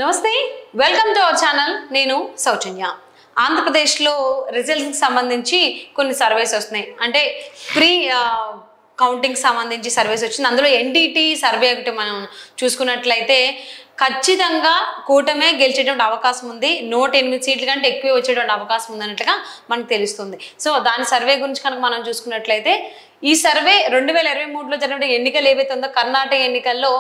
నమస్తే welcome to our channel నేను సౌజన్య ఆంధ్రప్రదేశ్ లో రిజల్ట్స్ కి సంబంధించి కొన్ని సర్వేస్ వస్తున్నాయి అంటే ప్రీ కౌంటింగ్ సంబంధించి సర్వేస్ వచ్చింది అందులో ఎన్డీటీ సర్వే ఒకటి మనం చూసుకున్నట్లయితే ఖచ్చితంగా కూటమే గెలిచేటువంటి అవకాశం ఉంది 108 సీట్ల కంటే ఎక్కువ వచ్చేటువంటి అవకాశం ఉంది అన్నట్టుగా మనకు తెలుస్తుంది సో దాని సర్వే గురించి కనుక మనం చూసుకున్నట్లయితే ఈ సర్వే 2023లో జరిగిన ఎన్నికలు ఏవైతే ఉందో కర్ణాటక ఎన్నికల్లో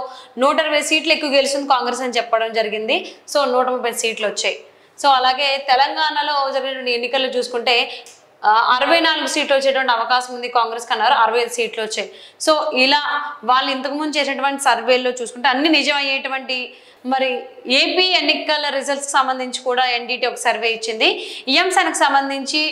120 సీట్లు ఎక్కువ గెలుస్తుంది కాంగ్రెస్ అని చెప్పడం జరిగింది సో 130 సీట్లు వచ్చాయి సో అలాగే తెలంగాణలో జరిగిన ఎన్నికల్లో చూసుకుంటే 64 సీట్లు వచ్చేటువంటి అవకాశం ఉంది కాంగ్రెస్ కన్నారు 65 సీట్లు వచ్చాయి సో ఇలా వాళ్ళు ఇంతకుముందు చేసినటువంటి సర్వేల్లో చూసుకుంటే అన్ని నిజమయ్యేటువంటి మరి ఏపీ ఎన్నికల రిజల్ట్స్ కి సంబంధించి కూడా ఎన్డీటీ ఒక సర్వే ఇచ్చింది ఈ అంశానికి సంబంధించి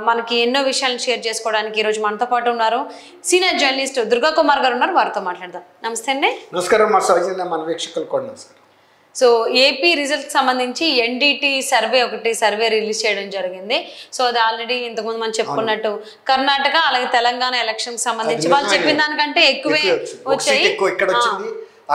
మనకి ఎన్నో విషయాలను షేర్ చేసుకోవడానికి ఈరోజు మనతో పాటు ఉన్నారు సీనియర్ జర్నలిస్ట్ దుర్గా కుమార్ గారు ఉన్నారు వారితో మాట్లాడదాం నమస్తే అండి నమస్కారం మా సౌజన్య మన వీక్షకులు కూడా నమస్కారం సో ఏపీ రిజల్ట్ సంబంధించి ఎన్డీటీ సర్వే రిలీజ్ చేయడం జరిగింది సో అది ఆల్రెడీ ఇంతకుముందు మనం చెప్పుకున్నట్టు కర్ణాటక అలాగే తెలంగాణ ఎలక్షన్ సంబంధించి వాళ్ళు చెప్పిన దానికంటే ఎక్కువే వచ్చాయి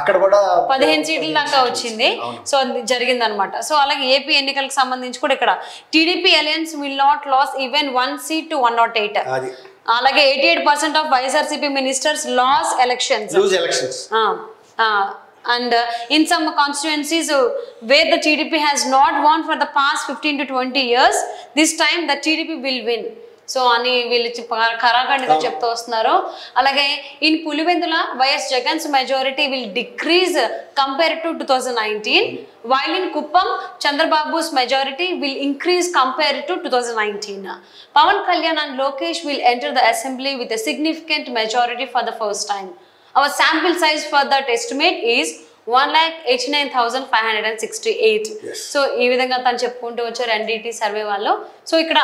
అక్కడ కూడా 15 సీట్ల దాకా వచ్చింది సో అది జరిగింది అనమాట సో అలాగే ఏపీ ఎన్నికలకు సంబంధించి కూడా ఇక్కడ TDP alliance will not lose even 1 seat to 108 అలాగే 88% of YSRCP ministers lose elections and in some constituencies where the TDP has not won for the past 15 to 20 years this time the TDP will win so అని వీళ్ళు ఖరాఖండిగా చెప్తూ వస్తున్నారు అలాగే in Pulivendula YS Jagan's majority will decrease compare to 2019 while in Kuppam Chandrababu's majority will increase compare to 2019 Pawan Kalyan and Lokesh will enter the assembly with a significant majority for the first time our sample size for that estimate is 1,89,568 so ఈ విధంగా తను చెప్పుకుంటూ వచ్చారు NDT survey వాళ్ళు so ఇక్కడ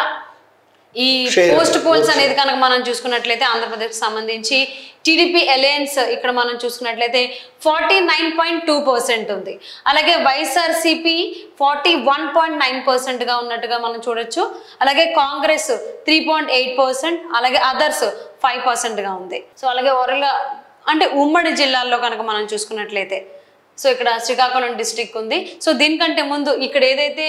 ఈ post poles అనేది కనుక మనం చూసుకున్నట్లయితే ఆంధ్రప్రదేశ్ సంబంధించి టీడీపీ అలయన్స్ ఇక్కడ మనం చూసుకున్నట్లయితే 49.2% ఉంది అలాగే వైఎస్ఆర్సీపీ 41.9% గా ఉన్నట్టుగా మనం చూడొచ్చు అలాగే కాంగ్రెస్ 3.8% అలాగే అదర్స్ 5% గా ఉంది సో అలాగే ఓవరాల్ అంటే ఉమ్మడి జిల్లాల్లో కనుక మనం చూసుకున్నట్లయితే సో ఇక్కడ శ్రీకాకుళం డిస్ట్రిక్ట్ ఉంది సో దీనికంటే ముందు ఇక్కడ ఏదైతే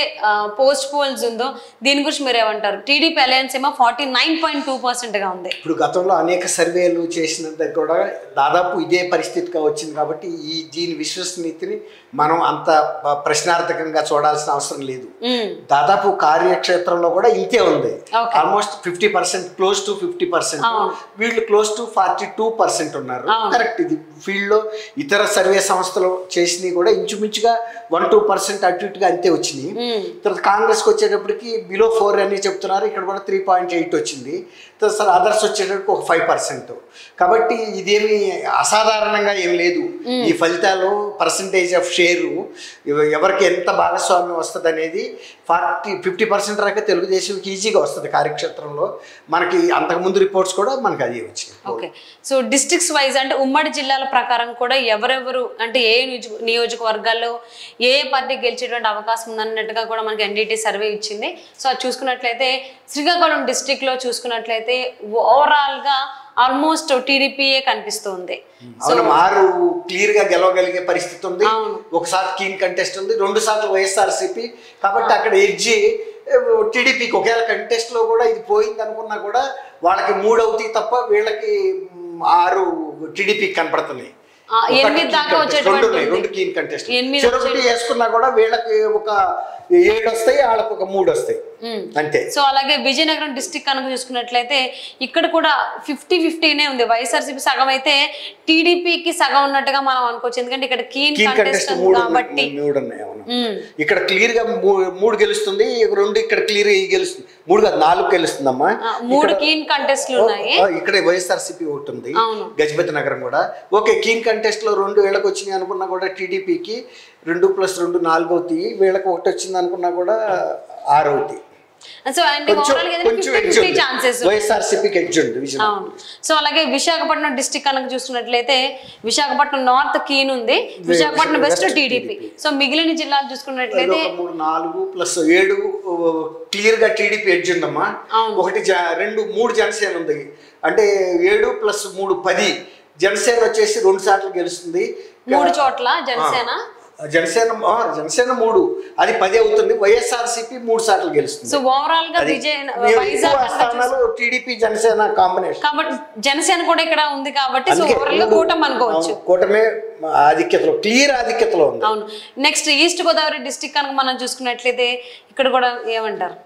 పోస్ట్ పోల్స్ ఉందో దీని గురించి మీరు ఏమంటారు టీడీపీ అలయన్స్ ఏమో 49.2% గా ఉంది ఇప్పుడు గతంలో అనేక సర్వేలు చేసినంత కూడా దాదాపు ఇదే పరిస్థితిగా వచ్చింది కాబట్టి దీని విశ్వసనీయతని మనం అంత ప్రశ్నార్థకంగా చూడాల్సిన అవసరం లేదు దాదాపు కార్యక్షేత్రంలో కూడా ఇంతే ఉంది ఆల్మోస్ట్ 50% క్లోజ్ టు 50% వీళ్ళు క్లోజ్ టు 42% ఉన్నారు కరెక్ట్ ఇది ఫీల్డ్ లో ఇతర సర్వే సంస్థలు చేసినవి కూడా ఇంచుమించుగా 1-2% అటు ఇటుగా అంతే వచ్చినాయి తర్వాత కాంగ్రెస్ కి వచ్చేటప్పటికి బిలో 4 అని చెప్తున్నారు ఇక్కడ కూడా 3.8 వచ్చింది తర్వాత అదర్స్ వచ్చేటప్పటికి ఒక 5% కాబట్టి ఇదేమి అసాధారణంగా ఏం లేదు ఈ ఫలితాలు పర్సంటేజ్ ఆఫ్ షేరు ఎవరికి ఎంత భాగస్వామ్యం వస్తుంది అనేది 50% దాకా తెలుగుదేశంకి ఈజీగా వస్తుంది కార్యక్షేత్రంలో మనకి అంతకుముందు రిపోర్ట్స్ కూడా మనకి అదే వచ్చింది ఓకే సో డిస్ట్రిక్ట్స్ వైజ్ అంటే ఉమ్మడి జిల్లాల ప్రకారం కూడా ఎవరెవరు అంటే ఏ నియోజకవర్గాల్లో ఏ పార్టీ గెలిచేటువంటి అవకాశం ఉందన్నట్టుగా కూడా మనకి ఎన్డీటీ సర్వే ఇచ్చింది సో అది చూసుకున్నట్లయితే శ్రీకాకుళం డిస్ట్రిక్ట్ లో చూసుకున్నట్లయితే ఓవరాల్ గా ఆల్మోస్ట్ టీడీపీయే కనిపిస్తుంది మారు క్లియర్ గా గెలవగలిగే పరిస్థితి ఉంది ఒకసారి కీన్ కంటెస్ట్ ఉంది 2 సార్లు వైఎస్ఆర్సీపీ కాబట్టి అక్కడ ఎడ్జి టీడీపీకి ఒకవేళ కంటెస్ట్ లో కూడా ఇది పోయింది అనుకున్నా కూడా వాళ్ళకి 3 అవుతాయి తప్ప వీళ్ళకి 6 టీడీపీకి కనపడుతున్నాయి 8 దాకా వచ్చేటువంటి 2 కీన్ కంటెస్ట్ చెరొకటి వేసుకున్నా కూడా వీళ్ళకి ఒక 7 వస్తాయి వాళ్ళకి ఒక 3 వస్తాయి అంతే సో అలాగే విజయనగరం డిస్ట్రిక్ట్ కనుక చూసుకున్నట్లయితే ఇక్కడ కూడా 50-50నే ఉంది వైఎస్ఆర్సీపీ సగం అయితే టీడీపీకి సగం ఉన్నట్టుగా మనం అనుకోవచ్చు ఎందుకంటే ఇక్కడ కీన్ కంటెస్ట్ కాబట్టి 3 ఉన్నాయి ఇక్కడ క్లియర్ గా 3 గెలుస్తుంది 2 ఇక్కడ క్లియర్ గా గెలుస్తుంది 3 కాదు 4 గెలుస్తుందమ్మా 3 కీన్ కంటెస్ట్లు ఉన్నాయి ఇక్కడ వైఎస్ఆర్సీపీ ఒకటి ఉంది గజపతి నగరం కూడా ఓకే కీన్ కంటెస్ట్ లో 2 వీళ్ళకి వచ్చినాయి అనుకున్నా కూడా టీడీపీకి 2 + 2 4 అవుతాయి వీళ్ళకి ఒకటి వచ్చింది అనుకున్నా కూడా 6 అవుతాయి సో అలాగే విశాఖపట్నం డిస్ట్రిక్ట్ కనుక చూసుకున్నట్లయితే విశాఖపట్నం నార్త్ కీన్ ఉంది విశాఖపట్నం వెస్ట్ టీడీపీ సో మిగిలిన జిల్లాలు చూసుకున్నట్లయితే 4+7 క్లియర్ గా టీడీపీ ఎడ్జ్ ఉందమ్మా 3 జనసేన ఉంది అంటే 7+3 10 జనసేన వచ్చేసి 2 సార్లు గెలుస్తుంది 3 చోట్ల జనసేన జనసేన 3 అది 10 అవుతుంది. వైఎస్ఆర్సీపీ 3 సార్లు గెలుస్తుంది. సో ఓవరాల్ గా స్థానాలు టీడీపీ జనసేన కాంబినేషన్ కాబట్టి జనసేన కూడా ఇక్కడ ఉంది కాబట్టి సో ఓవరాల్ గా కూటమి అనుకోవచ్చు. కూటమే ఆధిక్యతలో, క్లియర్ ఆధిక్యతలో ఉంది. అవును. నెక్స్ట్ ఈస్ట్ గోదావరి డిస్ట్రిక్ట్ కనుక మనం చూసుకున్నట్లయితే ఇక్కడ కూడా ఏమంటారు?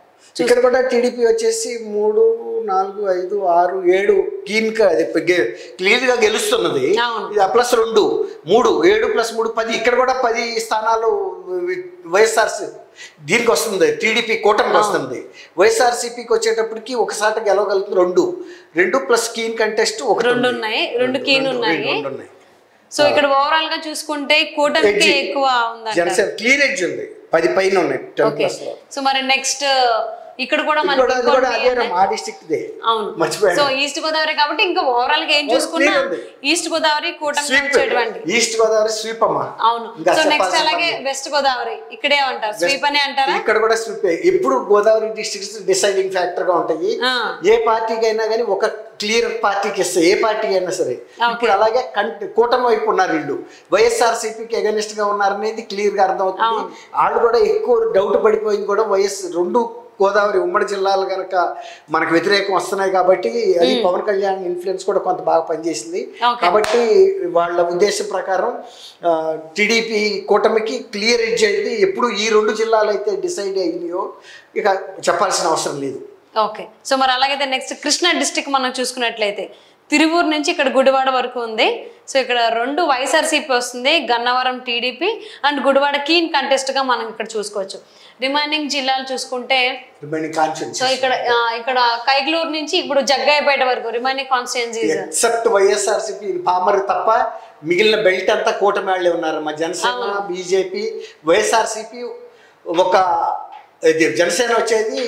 ఇక్కడ కూడా టీడీపీ వచ్చేసి 3, 4, 5, 6, 7 క్లియర్ గా గెలుస్తున్నది. ఇది ప్లస్ 2, 3, 7 + 3 10. ఇక్కడ కూడా 10 స్థానాలు వైఎస్ఆర్సీ దీనికి వస్తుంది, టీడీపీ కూటమికి వస్తుంది. వైఎస్ఆర్సీపీకి వచ్చేటప్పటికి ఒకసారి గెలవగలుగుతుంది 2 ప్లస్ కీన్ కంటెస్ట్ 2 ఉన్నాయి, 2 కీన్ ఉన్నాయి. సో ఇక్కడ ఓవరాల్ గా చూసుకుంటే కూటమికి ఎక్కువ ఉంది, జనసేన క్లియర్ ఎడ్జ్ ఉంది, 10 పైన ఉన్నాయి. సో మరి నెక్స్ట్ ఇక్కడ కూడా మా డిస్ట్రిక్ట్ దే. అవును, సో ఈస్ట్ గోదావరి కాబట్టి ఇంకా ఓవరాల్ గా ఏం చూసుకున్నా ఈస్ట్ గోదావరి కూటమి వచ్చేటువంటి ఈస్ట్ గోదావరి స్వీప్ అమ్మా. అవును. సో నెక్స్ట్ అలాగే వెస్ట్ గోదావరి ఇక్కడే అంటారు, స్వీప్ అనే అంటారా? ఇక్కడ కూడా స్వీప్. ఎప్పుడు గోదావరి డిస్ట్రిక్ట్స్ డిసైడింగ్ ఫ్యాక్టర్ గా ఉంటాయి. ఏ పార్టీకి అయినా కానీ ఒక క్లియర్ పార్టీకి ఇస్తే, ఏ పార్టీ అయినా సరే. ఇప్పుడు అలాగే కూటమి వైపు ఉన్నారు వీళ్ళు, వైఎస్ఆర్సీపీకి అగెనిస్ట్ గా ఉన్నారనేది క్లియర్ గా అర్థమవుతుంది. వాళ్ళు కూడా ఎక్కువ డౌట్ పడిపోయింది కూడా, 2 గోదావరి ఉమ్మడి జిల్లాలు కనుక మనకు వ్యతిరేకం వస్తున్నాయి కాబట్టి అది పవన్ కళ్యాణ్ ఇన్ఫ్లుయెన్స్ కూడా కొంత బాగా పనిచేసింది. కాబట్టి వాళ్ళ ఉద్దేశం ప్రకారం టీడీపీ కూటమికి క్లియర్ ఎడ్జ్ అయింది. ఎప్పుడు ఈ 2 జిల్లాలు అయితే డిసైడ్ అయినాయో ఇక చెప్పాల్సిన అవసరం లేదు. ఓకే. సో మరి అలాగైతే నెక్స్ట్ కృష్ణా డిస్ట్రిక్ట్ మనం చూసుకున్నట్లయితే తిరువూరు నుంచి ఇక్కడ గుడివాడ వరకు ఉంది. సో ఇక్కడ 2 వైఎస్ఆర్సీపీ వస్తుంది, Gannavaram TDP and Gudivada keen contest గా మనం ఇక్కడ చూసుకోవచ్చు. రిమైనింగ్ జిల్లాలు చూసుకుంటే సో ఇక్కడ కైగ్లూరు నుంచి ఇప్పుడు జగ్గయ్యపేట వరకు రిమైనింగ్ కాన్స్టిట్యుయెన్సీస్ ఎక్సెప్ట్ వైఎస్ఆర్సీపీ పామర్ తప్ప మిగిలిన బెల్ట్ అంతా కూటమి వాళ్ళే ఉన్నారు. మా జనసేన, బీజేపీ, వైఎస్ఆర్సీపీ ఒక జనసేన వచ్చేది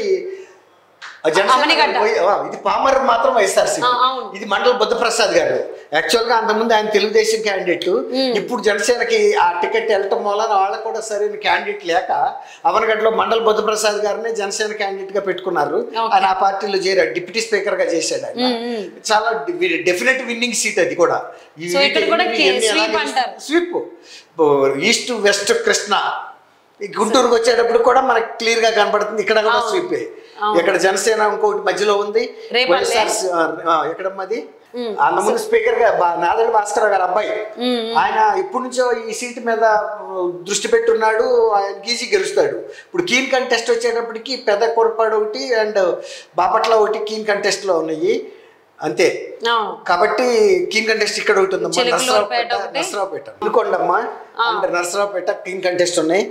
ఇది పామర్ మాత్రం వైఎస్ఆర్సీపీ. ఇది మండల బుద్ధప్రసాద్ గారు. యాక్చువల్ గా అంతకుముందు ఆయన తెలుగుదేశం క్యాండిడేట్. ఇప్పుడు జనసేనకి ఆ టికెట్ వెళ్ళటం వల్ల వాళ్ళకు కూడా సరైన క్యాండిడేట్ లేక అవనగడ్డలో మండల బుద్ధప్రసాద్ గారిని జనసేన క్యాండిడేట్ గా పెట్టుకున్నారు. ఆయన ఆ పార్టీలో చేరాడు, డిప్యూటీ స్పీకర్ గా చేశాడు. ఆయన చాలా డెఫినెట్ విన్నింగ్ సీట్ అది కూడా. Sweep east west Krishna. గుంటూరుకు వచ్చేటప్పుడు కూడా మనకి క్లియర్ గా కనబడుతుంది, ఇక్కడ కూడా స్వీపే. ఇక్కడ జనసేన ఇంకోటి మధ్యలో ఉంది, ఎక్కడమ్మది అంతకుముందు స్పీకర్ గా నాదెండ్ల భాస్కర్ గారు అబ్బాయి, ఆయన ఇప్పటి నుంచో ఈ సీట్ మీద దృష్టి పెట్టున్నాడు. ఆయన ఈజీ గెలుస్తాడు. ఇప్పుడు కీన్ కంటెస్ట్ వచ్చేటప్పటికి పెద్ద కొరపాడు ఒకటి అండ్ బాపట్ల ఒకటి కీన్ కంటెస్ట్ లో ఉన్నాయి అంతే. కాబట్టి కీన్ కంటెస్ట్ ఇక్కడ ఒకటి ఉందమ్మా, నర్సరావుపేట అనుకోండమ్మా. అంటే నర్సరావుపేట కీన్ కంటెస్ట్ ఉన్నాయి.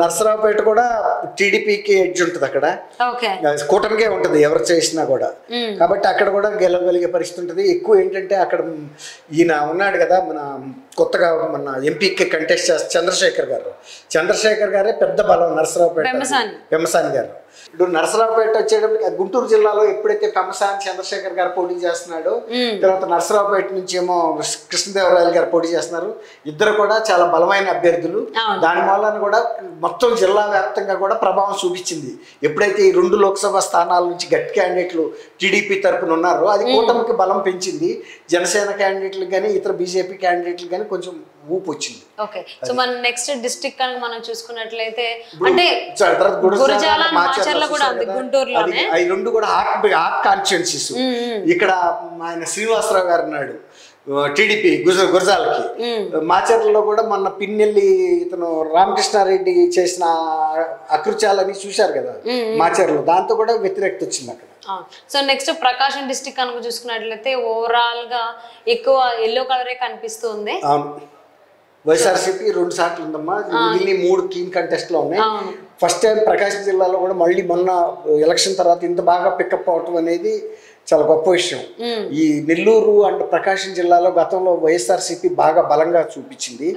నర్సరావుపేట కూడా టీడీపీకి ఎడ్జ్ ఉంటుంది, అక్కడ కూటమికే ఉంటుంది ఎవరు చేసినా కూడా. కాబట్టి అక్కడ కూడా గెలవగలిగే పరిస్థితి ఉంటుంది. ఎక్కువ ఏంటంటే అక్కడ ఈయన ఉన్నాడు కదా, మన కొత్తగా మన ఎంపీకి కంటెస్ట్ చేస్తే చంద్రశేఖర్ గారే పెద్ద బలం. నర్సరావుపేట పెమ్మసాని గారు. ఇప్పుడు నర్సరావుపేట వచ్చేటప్పటికి గుంటూరు జిల్లాలో ఎప్పుడైతే పెమ్మసాని చంద్రశేఖర్ గారు పోటీ చేస్తున్నాడో, తర్వాత నర్సరావుపేట నుంచి ఏమో కృష్ణదేవరాయలు గారు పోటీ చేస్తున్నారు. ఇద్దరు కూడా చాలా బలమైన అభ్యర్థులు. దాని వల్ల కూడా మొత్తం జిల్లా వ్యాప్తంగా కూడా ప్రభావం చూపించింది. ఎప్పుడైతే ఈ 2 లోక్సభ స్థానాల నుంచి గట్టి క్యాండిడేట్లు టీడీపీ తరపున ఉన్నారో అది కూటమికి బలం పెంచింది. జనసేన క్యాండిడేట్లు కానీ ఇతర బీజేపీ క్యాండిడేట్లు కానీ కొంచెం ఊపు వచ్చింది. ఓకే. సో మన నెక్స్ట్ డిస్ట్రిక్ట్ కనుక మనం చూసుకున్నట్లయితే అంటే గురజాల మాచర్ల కూడా ఉంది గుంటూరులోనే. అవి 2 కూడా హాట్ కాన్స్టిట్యుయెన్సీస్. ఇక్కడ ఆయన శ్రీనివాసరావు గారు ఉన్నాడు టీడీపీ గురజాలకి. మాచర్లలో కూడా మొన్న పిన్నెల్లి ఇతను రామకృష్ణారెడ్డి చేసిన అకృత్యాలని చూశారు కదా మాచర్లో, దాంతో కూడా వ్యతిరేకత వచ్చింది అక్కడ. సో నెక్స్ట్ ప్రకాశం డిస్ట్రిక్ట్ కనుక చూసుకున్నట్లయితే ఓవరాల్ గా ఎక్కువ ఎల్లో కలరే కనిపిస్తుంది. వైఎస్ఆర్సీపీ 2 సార్లు ఉందమ్మా, మిగిలిన 3 కీన్ కంటెస్ట్ లో ఉన్నాయి. ఫస్ట్ టైం ప్రకాశం జిల్లాలో కూడా మళ్ళీ మొన్న ఎలక్షన్ తర్వాత ఇంత బాగా పికప్ అవటం అనేది చాలా గొప్ప విషయం. ఈ నెల్లూరు అండ్ ప్రకాశం జిల్లాలో గతంలో వైఎస్ఆర్సీపీ బాగా బలంగా చూపించింది,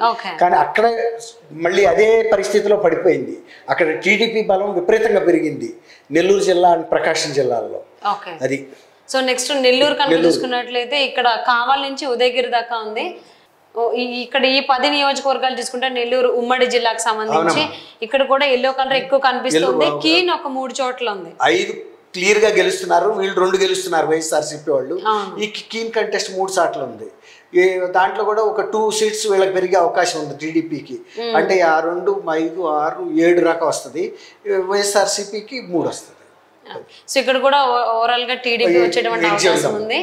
కానీ అక్కడే మళ్ళీ అదే పరిస్థితిలో పడిపోయింది. అక్కడ టీడీపీ బలం విపరీతంగా పెరిగింది నెల్లూరు జిల్లా అండ్ ప్రకాశం జిల్లాలో. అది సో నెక్స్ట్ నెల్లూరు కనుక చూసుకున్నట్లయితే ఇక్కడ కావలి నుంచి ఉదయగిరి దాకా ఉంది. ఇక్కడ ఈ 10 నియోజకవర్గాలు చూసుకుంటే నెల్లూరు ఉమ్మడి జిల్లాకు సంబంధించి ఇక్కడ కూడా ఎల్లో కలర్ ఎక్కువ కనిపిస్తుంది. కీన్ ఒక 3 చోట్ల ఉంది. 5 క్లియర్ గా గెలుస్తున్నారు, వీళ్ళు 2 గెలుస్తున్నారు వైఎస్ఆర్సీపీ వాళ్ళు. ఈ కీన్ కంటెస్ట్ 3 సార్లు ఉంది. దాంట్లో కూడా ఒక 2 సీట్స్ వీళ్ళకి పెరిగే అవకాశం ఉంది టీడీపీకి. అంటే 2, 5, 6, 7 దాకా వస్తుంది. వైఎస్ఆర్సీపీకి 3 వస్తుంది. సో ఇక్కడ కూడా ఓవరాల్ గా టీడీపీ వచ్చేటువంటి అవకాశం ఉంది.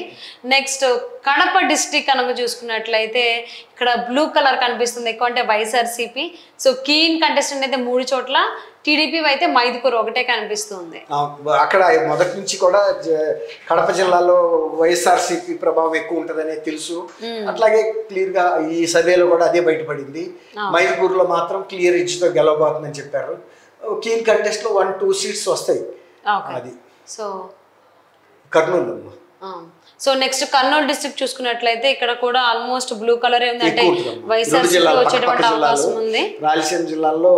నెక్స్ట్ కడప డిస్ట్రిక్ట్ కనుక చూసుకున్నట్లయితే ఇక్కడ బ్లూ కలర్ కనిపిస్తుంది ఎక్కువ, అంటే వైఎస్ఆర్సీపీ. సో కీన్ కంటెస్టెంట్ అయితే 3 చోట్ల, టీడీపీ అయితే మైదుకూరు ఒకటే కనిపిస్తుంది. అక్కడ మొదటి నుంచి కూడా కడప జిల్లాలో వైఎస్ఆర్సీపీ ప్రభావం ఎక్కువ ఉంటుందనే తెలుసు. అట్లాగే క్లియర్ గా ఈ సర్వేలో కూడా అదే బయటపడింది. మైదుకూరులో మాత్రం క్లియర్ ఎడ్జ్తో గెలవబోతుందని చెప్పారు. కీన్ కంటెస్ట్ లో 1-2 సీట్స్ వస్తాయి. అది so Kurnool. So next Kurnool district చూసుకున్నట్లయితే ఇక్కడ కూడా ఆల్మోస్ట్ బ్లూ కలర్ ఏంటంటే వైఎస్ఆర్సీపీ వచ్చేటువంటి అవకాశం ఉంది. రాయలసీమ జిల్లాలో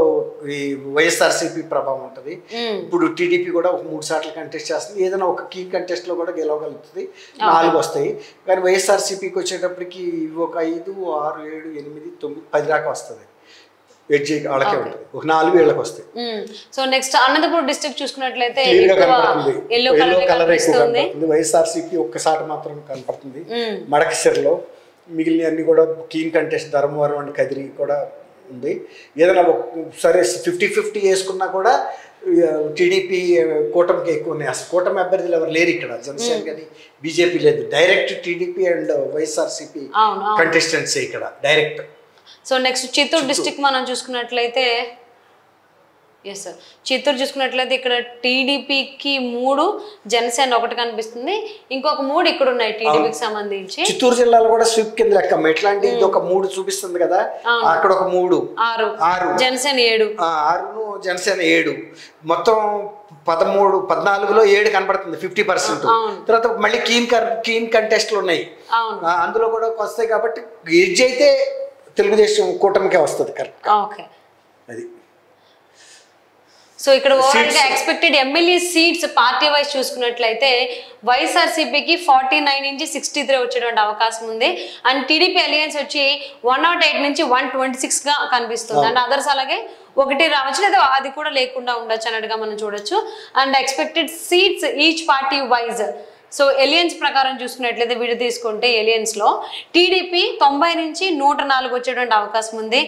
ఈ వైఎస్ఆర్సీపీ ప్రభావం ఉంటుంది. ఇప్పుడు టీడీపీ కూడా ఒక 3 సార్లు కంటెస్ట్ చేస్తుంది. ఏదైనా ఒక కీ కంటెస్ట్ లో కూడా గెలవగలుగుతుంది. 4 వస్తాయి. కానీ వైఎస్ఆర్సీపీకి వచ్చేటప్పటికి ఒక 5, 6, 7, 8, 9, 10 దాకా వస్తుంది. ఎడ్జి వాళ్ళకే ఉంటుంది. ఒక 4 వీళ్ళకి వస్తాయి. సో నెక్స్ట్ అనంతపురం డిస్ట్రిక్ట్ చూసుకున్నట్లయితే ఎల్లో కలర్ ఎక్కువ కనపడుతుంది. వైఎస్ఆర్సీపీ ఒక్కసారి మాత్రం కనపడుతుంది మడకసిరలో. మిగిలిన అన్ని కూడా keen contest Dharmavaram and Kadiri కూడా ఉంది. ఏదైనా సరే 50-50 వేసుకున్నా కూడా టీడీపీ కూటమికి ఎక్కువ ఉన్నాయి. అసలు కూటమి అభ్యర్థులు ఎవరు లేరు ఇక్కడ. జనసేన కానీ బీజేపీ లేదు. Direct TDP and YSRCP contestants ఇక్కడ direct. So next Chittoor district మనం చూసుకున్నట్లయితే ఎస్ సార్, చిత్తూరు చూసుకున్నట్లయితే ఇక్కడ టీడీపీకి 3, జనసేన 1 కనిపిస్తుంది. ఇంకొక 3 ఇక్కడ ఉన్నాయి టీడీపీకి సంబంధించి. చిత్తూరు జిల్లాలో కూడా స్విప్ కింద లెక్క ఎట్లాంటి ఒక 3 చూపిస్తుంది కదా, అక్కడ ఒక 3, 6, జనసేన 7, 6, జనసేన 7, మొత్తం 13, 14లో 7 కనపడుతుంది 50%. తర్వాత మళ్ళీ కీన్ కంటెస్ట్లు ఉన్నాయి, అందులో కూడా వస్తాయి. కాబట్టి ఎడ్జ్ అయితే తెలుగుదేశం కూటమికే వస్తుంది కరెక్ట్. ఓకే, అది. సో ఇక్కడ ఓవరాల్ గా expected MLA seats party wise చూసుకున్నట్లయితే వైఎస్ఆర్సీపీకి 49 నుంచి 63 వచ్చేటువంటి అవకాశం ఉంది. అండ్ టీడీపీ అలయన్స్ వచ్చి 108 నుంచి 126 గా కనిపిస్తుంది. అండ్ అదర్స్ అలాగే 1 రావచ్చు, లేదా అది కూడా లేకుండా ఉండొచ్చు అన్నట్టుగా మనం చూడొచ్చు. And expected seats each party wise. So alliance ప్రకారం చూసుకున్నట్లయితే వీడు తీసుకుంటే ఎలియన్స్లో టీడీపీ 90 నుంచి 104 వచ్చేటువంటి అవకాశం ఉంది.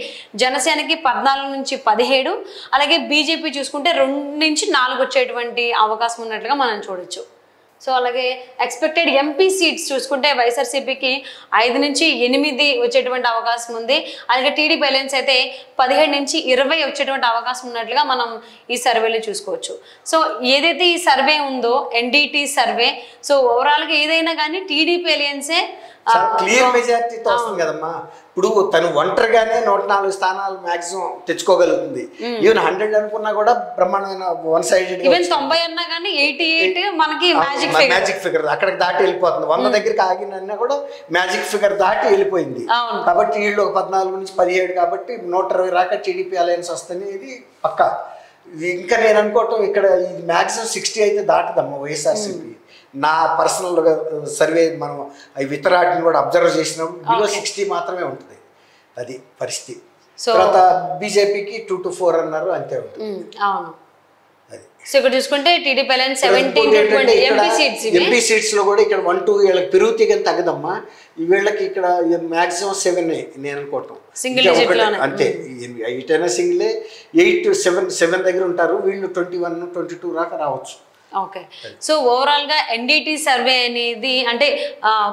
జనసేనకి 14 నుంచి 17, అలాగే బీజేపీ చూసుకుంటే 2 నుంచి 4 వచ్చేటువంటి అవకాశం ఉన్నట్లుగా మనం చూడొచ్చు. సో అలాగే ఎక్స్పెక్టెడ్ ఎంపీ సీట్స్ చూసుకుంటే వైఎస్ఆర్సీపీకి 5 నుంచి 8 వచ్చేటువంటి అవకాశం ఉంది. అలాగే టీడీపీ అలయన్స్ అయితే 17 నుంచి 20 వచ్చేటువంటి అవకాశం ఉన్నట్లుగా మనం ఈ సర్వేలో చూసుకోవచ్చు. సో ఏదైతే ఈ సర్వే ఉందో ఎన్డీటీ సర్వే, సో ఓవరాల్గా ఏదైనా కానీ టీడీపీ అలయన్సే క్లియర్ మెజారిటీతో వస్తుంది కదమ్మా. ఇప్పుడు తను ఒంటరిగానే 104 స్థానాలు మాక్సిమం తెచ్చుకోగలుగుతుంది. ఈవెన్ 100 అనుకున్నా కూడా బ్రహ్మాండమైన 1 సైడెడ్. ఈవెన్ 90 అన్నా కానీ 88 మనకి మ్యాజిక్ ఫిగర్ అక్కడికి దాటి వెళ్ళిపోతుంది. 100 దగ్గరికి ఆగినన్నా కూడా మ్యాజిక్ ఫిగర్ దాటి వెళ్ళిపోయింది. కాబట్టి వీళ్ళు ఒక 14 నుంచి 17 కాబట్టి 120 రాక టీడీపీ అలయన్స్ వస్తుంది. ఇది పక్కా. ఇంకా నేను అనుకోవటం ఇక్కడ ఇది మాక్సిమం 60 అయితే దాటుదమ్మా వైఎస్ఆర్సీపీ. నా పర్సనల్ సర్వే మనం వితరాటిని కూడా అబ్జర్వ్ చేసినాం, బిలో 60 మాత్రమే ఉంటుంది. అది పరిస్థితి. తర్వాత బీజేపీకి 2 to 4 అన్నారు, అంతే ఉంటుంది. అవును. సో ఇక్కడ చూసుకుంటే TDP alliance 17 to 20 MP seats లో కూడా ఇక్కడ 1-2 వీళ్ళకి పెరుగుతే కానీ తగ్గదమ్మా. వీళ్ళకి ఇక్కడ మాక్సిమం 7 నేను అనుకోవటం అంతే. 8 అయినా సింగిలే, 8, 7 దగ్గర ఉంటారు. వీళ్ళు 21, 22 రాక రావచ్చు. ఓకే. సో ఓవరాల్ గా ఎన్డీటీ సర్వే అనేది అంటే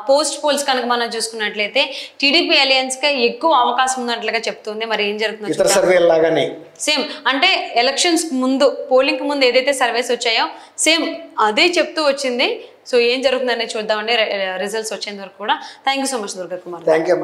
పోస్ట్ పోల్స్ కనుక మనం చూసుకున్నట్లయితే టీడీపీ అలయన్స్ కి ఎక్కువ అవకాశం ఉన్నట్లుగా చెప్తుంది. మరి ఏం జరుగుతుంది? సేమ్ అంటే ఎలక్షన్స్ ముందు, పోలింగ్ కు ముందు ఏదైతే సర్వేస్ వచ్చాయో సేమ్ అదే చెప్తూ వచ్చింది. సో ఏం జరుగుతుందనే చూద్దామండి రిజల్ట్స్ వచ్చేంత వరకు కూడా. Thank you so much Durga Kumar. Thank you.